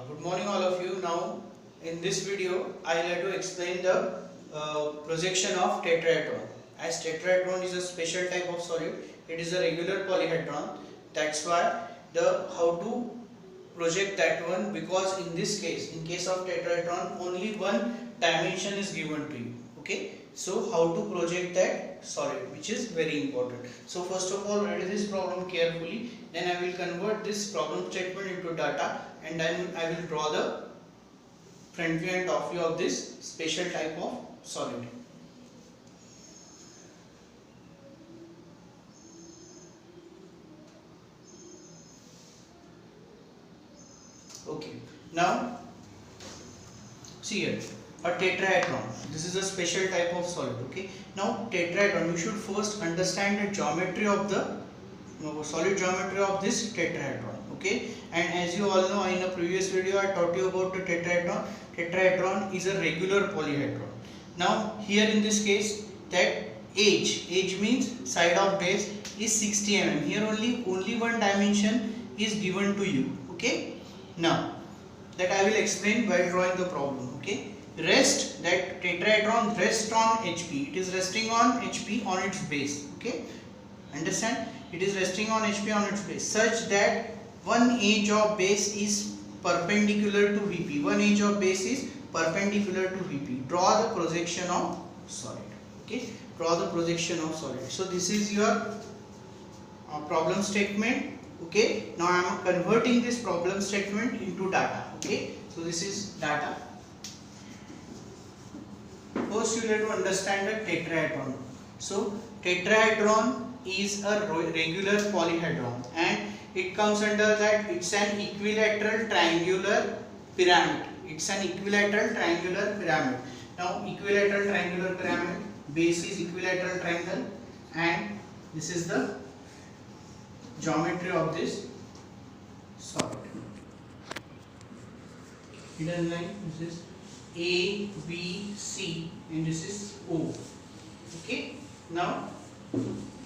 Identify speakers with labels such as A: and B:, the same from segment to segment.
A: Good morning all of you. Now in this video I will have to explain the projection of tetrahedron. As tetrahedron is a special type of solid, it is a regular polyhedron. That's why the how to project that one, because in this case, in case of tetrahedron, only one dimension is given to you. Okay, so how to project that solid, which is very important. So first of all, read this problem carefully, then I will convert this problem statement into data, and then I will draw the front view and top view of this special type of solid. Okay, now see here, a tetrahedron. This is a special type of solid. Okay, now tetrahedron, you should first understand the geometry of the solid geometry of this tetrahedron. Okay, and as you all know, in a previous video I taught you about the tetrahedron. Tetrahedron is a regular polyhedron. Now here in this case, that edge means side of base is 60 mm. Here only one dimension is given to you. Okay, now that I will explain while drawing the problem. Okay, rest, that tetrahedron rests on HP. It is resting on HP on its base. Okay, understand? It is resting on HP on its base such that one edge of base is perpendicular to VP. One edge of base is perpendicular to VP. Draw the projection of solid. Okay, draw the projection of solid. So this is your problem statement. Okay, now I am converting this problem statement into data. Okay, so this is data. First you have to understand the tetrahedron. So tetrahedron is a regular polyhedron, and it comes under that it's an equilateral triangular pyramid. It's an equilateral triangular pyramid. Now equilateral triangular pyramid, base is equilateral triangle, and this is the geometry of this solid. Hidden line, this is A, B, C, and this is O. Okay, now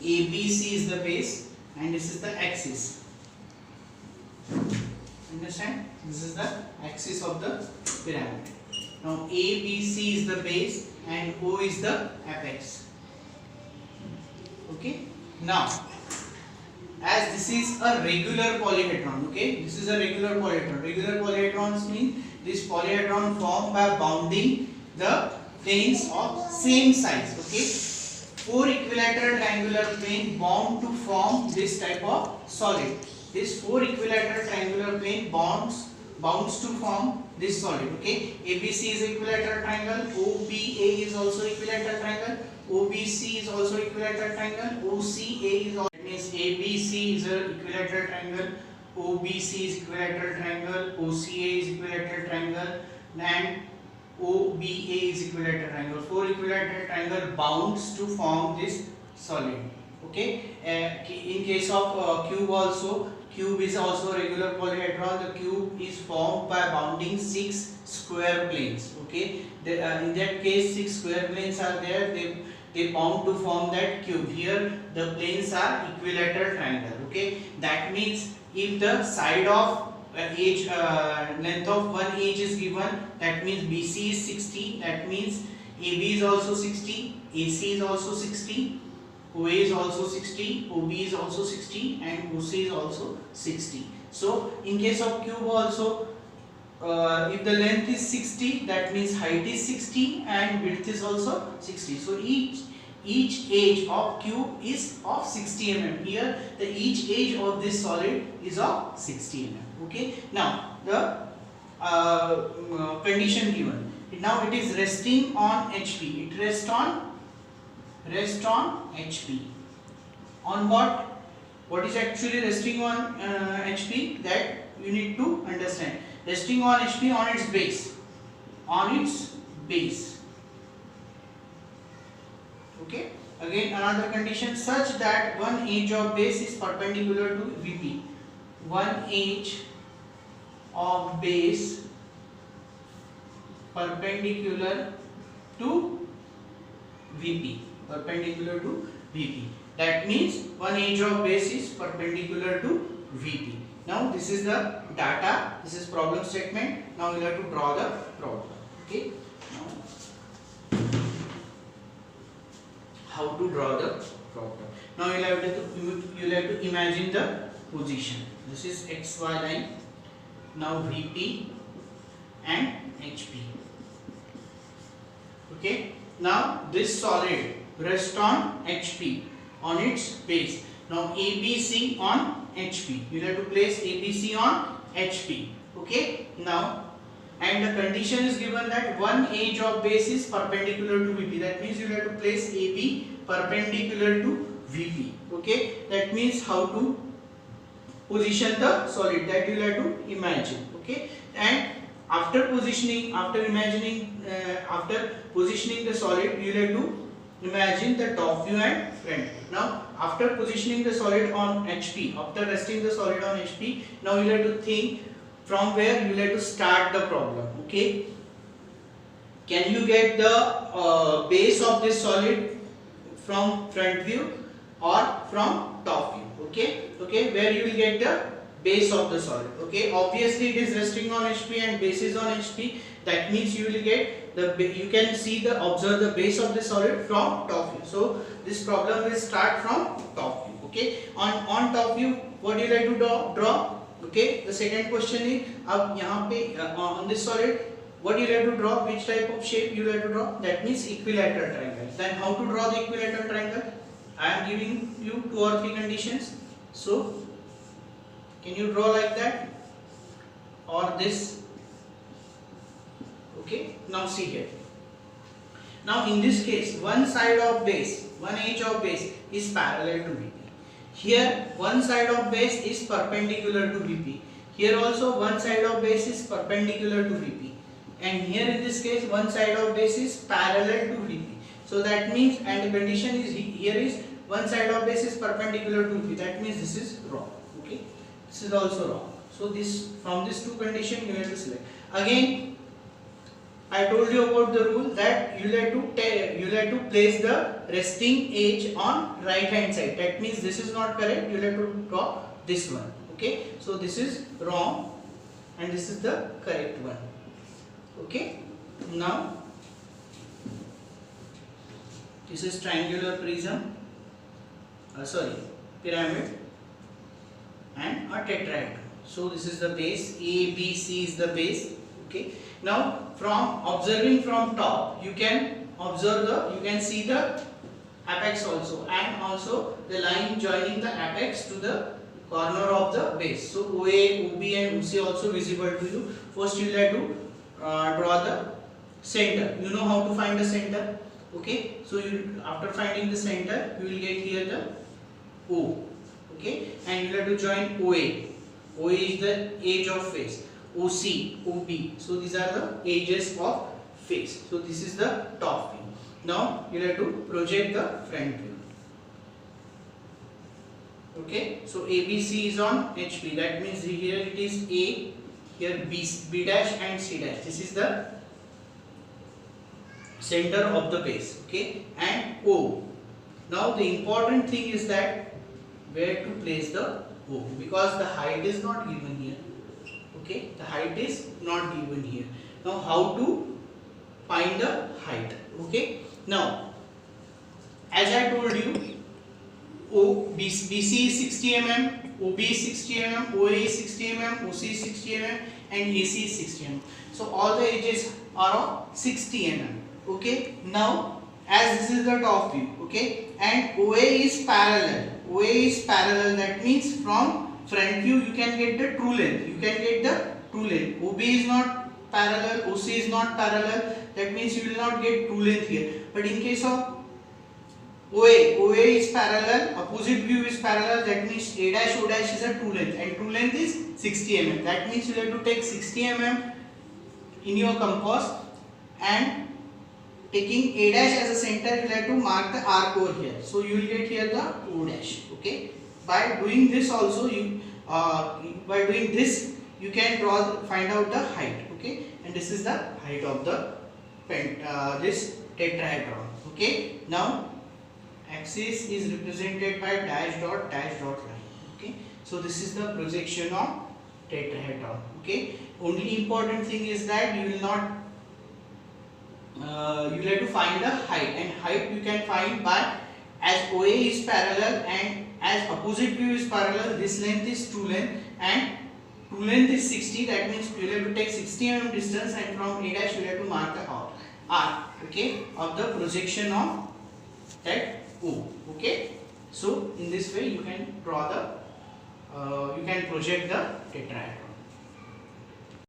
A: ABC is the base and this is the axis. Understand? This is the axis of the pyramid. Now ABC is the base and O is the apex. Okay, now as this is a regular polyhedron, okay, this is a regular polyhedron. Regular polyhedrons mean this polyhedron formed by bounding the planes of same size. Okay, four equilateral triangular plane bound to form this type of solid. This four equilateral triangular plane bounds to form this solid. Okay, ABC is equilateral triangle, OBA is also equilateral triangle, OBC is also equilateral triangle, OCA is also, that means ABC is a equilateral triangle, OBC is equilateral triangle, OCA is equilateral triangle, and OBA is equilateral triangle. Four equilateral triangle bounds to form this solid. Okay, in case of cube also, cube is also a regular polyhedron. The cube is formed by bounding 6 square planes. Okay, in that case 6 square planes are there. They bound to form that cube. Here the planes are equilateral triangle. Okay, that means if the side of edge length of one edge is given, that means BC is 60. That means AB is also 60. AC is also 60. OA is also 60, OB is also 60, and OC is also 60. So in case of cube also, if the length is 60, that means height is 60 and width is also 60. So each edge of cube is of 60 mm. Here the each edge of this solid is of 60 mm. Okay. Now the condition given. Now it is resting on HP. It rests on HP. On what? What is actually resting on HP? That you need to understand. Resting on HP on its base. On its base. Okay. Again another condition, such that one edge of base is perpendicular to VP. One edge of base perpendicular to VP. Perpendicular to VP. That means one edge of base is perpendicular to VP. Now this is the data, this is problem statement. Now you have to draw the problem. Okay. Now how to draw the problem? Now you have to imagine the position. This is XY line. Now VP and HP. Okay. Now this solid rests on HP, on its base. Now ABC on HP. You have to place ABC on HP. Okay. Now, and the condition is given that one edge of base is perpendicular to VP. That means you have to place AB perpendicular to VP. Okay. That means how to position the solid, that you have to imagine. Okay. And after positioning the solid, you have to imagine the top view and front view. Now after positioning the solid on HP, after resting the solid on HP, now you have to think from where you have to start the problem. Okay, can you get the base of this solid from front view or from top view? Okay, where you will get the base of the solid. Okay, obviously it is resting on HP and base is on HP. That means you will get you can observe the base of the solid from top view. So this problem will start from top view. Okay, on top view, what do you like to draw? Okay, the second question is अब यहाँ पे on this solid, what you like to draw? Which type of shape you like to draw? That means equilateral triangle. Then how to draw the equilateral triangle? I am giving you 2 or 3 conditions. So can you draw like that or this? Okay, now see here. Now in this case, one side of base, one edge of base is parallel to VP. Here one side of base is perpendicular to VP. Here also one side of base is perpendicular to VP. And here in this case one side of base is parallel to VP. So that means, and the condition is here is one side of base is perpendicular to VP. That means this is wrong. Okay, this is also wrong. So this, from these 2 conditions you have to select. Again, I told you about the rule that you have to place the resting edge on right hand side. That means this is not correct. You have to draw this one. Okay, so this is wrong and this is the correct one. Okay, now this is triangular prism, pyramid and a tetrahedron. So this is the base, A, B, C is the base. Okay, now from observing from top, you can see the apex also, and also the line joining the apex to the corner of the base. So OA, OB and OC also visible to you. First you have to draw the center. You know how to find the center. Okay, so after finding the center, you will get here the O. Okay, and you have to join OA. OA is the edge of face. OC, OB. So these are the edges of face. So this is the top view. Now you have to project the front view. Okay, so ABC is on HP. That means here it is A, here B dash and C dash. This is the center of the base. Okay, and O. Now the important thing is that where to place the O, because the height is not given here. Okay, the height is not given here. Now how to find the height? Okay, now as I told you, BC is 60 mm, OB is 60 mm, OA is 60 mm, OC is 60 mm and AC is 60 mm. So all the edges are of 60 mm. Okay, now as this is the top view, okay, and OA is parallel. OA is parallel, that means from front view you can get the true length. You can get the true length. OB is not parallel, OC is not parallel, that means you will not get true length here. But in case of OA is parallel, opposite view is parallel, that means A dash O dash is a true length and true length is 60 mm. That means you have to take 60 mm in your compass, and taking A dash as a center, you have to mark the arc over here. So you will get here the O dash. Okay. By doing this also, you can find out the height. Okay, and this is the height of the this tetrahedron. Okay. Now axis is represented by dash dot line. Okay, So this is the projection of tetrahedron. Okay. Only important thing is that you will not you will have to find the height, and height you can find by, as OA is parallel and as opposite view is parallel, this length is true length and true length is 60. That means you will have to take 60 mm distance, and from A dash you will have to mark the arc, okay, of the projection of that O. Okay. So in this way you can draw the you can project the tetrahedron.